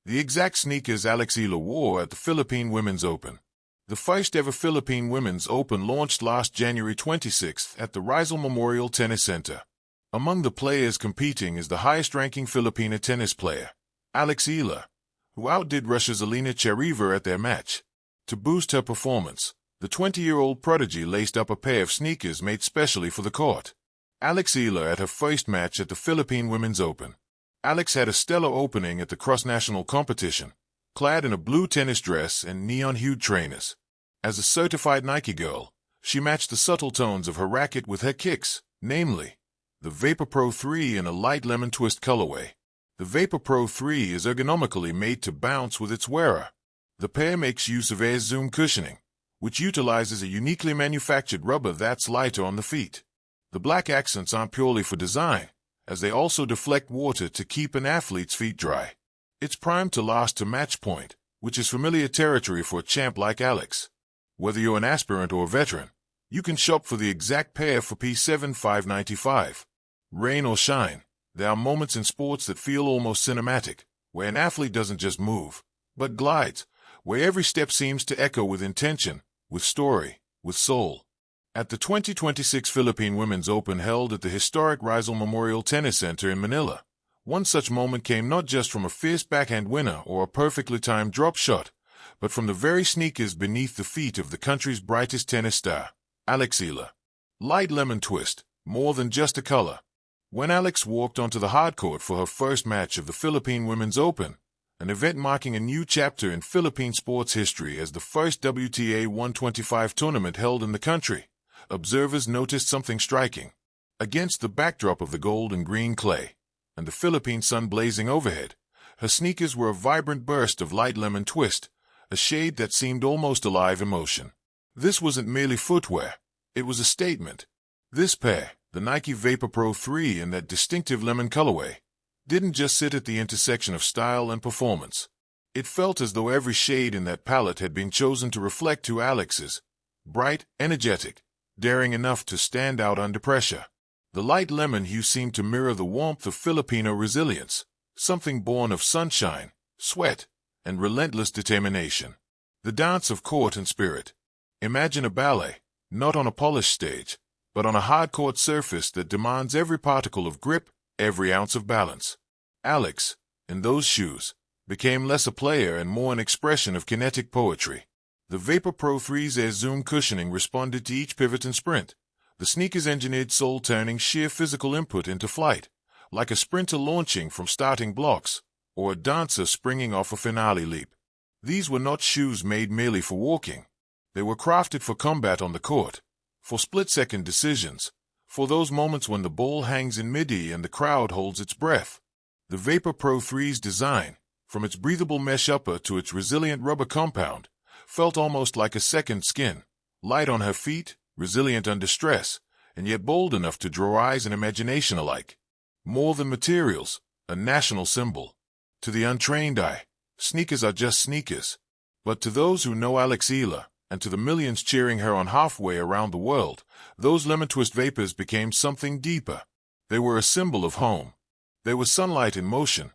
the exact sneakers Eala wore at the Philippine Women's Open. The first ever Philippine Women's Open launched last January 26th at the Rizal Memorial Tennis Center. Among the players competing is the highest-ranking Filipina tennis player, Eala, who outdid Russia's Elena Chereva at their match. To boost her performance, the 20-year-old prodigy laced up a pair of sneakers made specially for the court. Eala at her first match at the Philippine Women's Open. Alex had a stellar opening at the cross-national competition, clad in a blue tennis dress and neon-hued trainers. As a certified Nike girl, she matched the subtle tones of her racket with her kicks, namely, the Vapor Pro 3 in a light lemon twist colorway. The Vapor Pro 3 is ergonomically made to bounce with its wearer. The pair makes use of air zoom cushioning, which utilizes a uniquely manufactured rubber that's lighter on the feet. The black accents aren't purely for design, as they also deflect water to keep an athlete's feet dry. It's primed to last to match point, which is familiar territory for a champ like Alex. Whether you're an aspirant or a veteran, you can shop for the exact pair for $7,595. Rain or shine, there are moments in sports that feel almost cinematic, where an athlete doesn't just move, but glides, where every step seems to echo with intention, with story, with soul. At the 2026 Philippine Women's Open held at the historic Rizal Memorial Tennis Center in Manila, one such moment came not just from a fierce backhand winner or a perfectly timed drop shot, but from the very sneakers beneath the feet of the country's brightest tennis star, Eala. Light lemon twist, more than just a color. When Alex walked onto the hardcourt for her first match of the Philippine Women's Open, an event marking a new chapter in Philippine sports history as the first WTA 125 tournament held in the country, observers noticed something striking. Against the backdrop of the gold and green clay, and the Philippine sun blazing overhead, her sneakers were a vibrant burst of light lemon twist, a shade that seemed almost alive emotion. This wasn't merely footwear, it was a statement. This pair, the Nike Vapor Pro 3 in that distinctive lemon colorway, didn't just sit at the intersection of style and performance. It felt as though every shade in that palette had been chosen to reflect who Alex is: bright, energetic, daring enough to stand out under pressure. The light lemon hue seemed to mirror the warmth of Filipino resilience, something born of sunshine, sweat, and relentless determination. The dance of court and spirit. Imagine a ballet, not on a polished stage, but on a hard-court surface that demands every particle of grip, every ounce of balance. Alex, in those shoes, became less a player and more an expression of kinetic poetry. The Vapor Pro 3's air zoom cushioning responded to each pivot and sprint. The sneakers engineered soul turning sheer physical input into flight, like a sprinter launching from starting blocks, or a dancer springing off a finale leap. These were not shoes made merely for walking. They were crafted for combat on the court, for split-second decisions, for those moments when the ball hangs in mid-air and the crowd holds its breath. The Vapor Pro 3's design, from its breathable mesh upper to its resilient rubber compound, felt almost like a second skin, light on her feet, resilient under stress, and yet bold enough to draw eyes and imagination alike. More than materials, a national symbol. To the untrained eye, sneakers are just sneakers. But to those who know Eala, and to the millions cheering her on halfway around the world, those lemon twist vapors became something deeper. They were a symbol of home. They were sunlight in motion.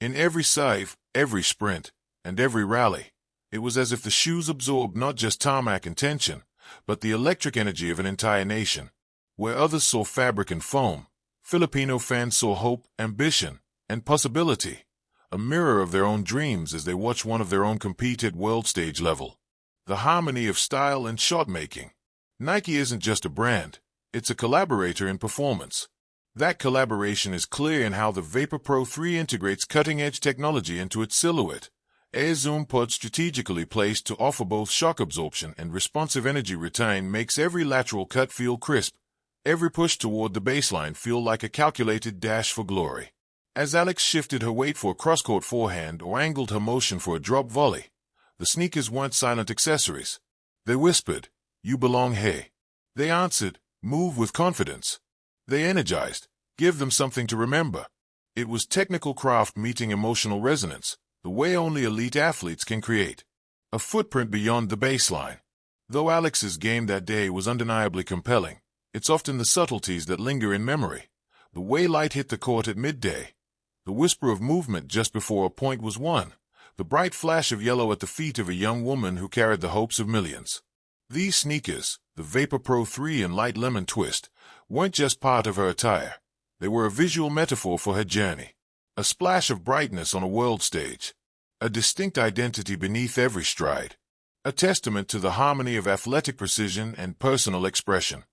In every save, every sprint, and every rally, it was as if the shoes absorbed not just tarmac and tension, but the electric energy of an entire nation. Where others saw fabric and foam, Filipino fans saw hope, ambition, and possibility, a mirror of their own dreams as they watched one of their own compete at world stage level. The harmony of style and shot-making. Nike isn't just a brand, it's a collaborator in performance. That collaboration is clear in how the Vapor Pro 3 integrates cutting-edge technology into its silhouette. Air zoom pods strategically placed to offer both shock absorption and responsive energy retain makes every lateral cut feel crisp, every push toward the baseline feel like a calculated dash for glory. As Alex shifted her weight for a cross-court forehand or angled her motion for a drop volley, the sneakers weren't silent accessories. They whispered, "You belong here." They answered, "Move with confidence." They energized, "Give them something to remember." It was technical craft meeting emotional resonance, the way only elite athletes can create. A footprint beyond the baseline. Though Alex's game that day was undeniably compelling, it's often the subtleties that linger in memory. The way light hit the court at midday, the whisper of movement just before a point was won, the bright flash of yellow at the feet of a young woman who carried the hopes of millions. These sneakers, the Vapor Pro 3 and Light Lemon Twist, weren't just part of her attire. They were a visual metaphor for her journey. A splash of brightness on a world stage. A distinct identity beneath every stride. A testament to the harmony of athletic precision and personal expression.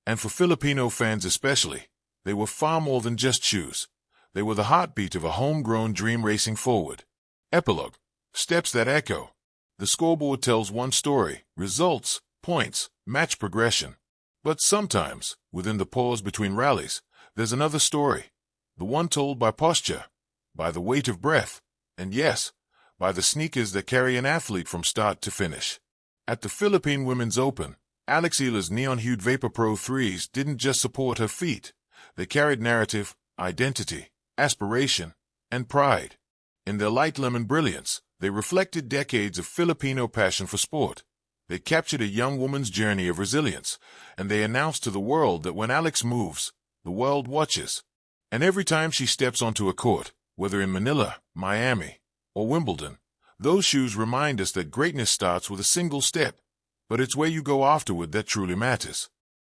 And for Filipino fans especially, they were far more than just shoes. They were the heartbeat of a homegrown dream racing forward. Epilogue. Steps that echo. The scoreboard tells one story, results, points, match progression. But sometimes, within the pause between rallies, there's another story. The one told by posture, by the weight of breath, and yes, by the sneakers that carry an athlete from start to finish. At the Philippine Women's Open, Eala's neon-hued Vapor Pro 3s didn't just support her feet. They carried narrative, identity, aspiration, and pride. In their light lemon brilliance, they reflected decades of Filipino passion for sport. They captured a young woman's journey of resilience, and they announced to the world that when Alex moves, the world watches. And every time she steps onto a court, whether in Manila, Miami, or Wimbledon, those shoes remind us that greatness starts with a single step, but it's where you go afterward that truly matters.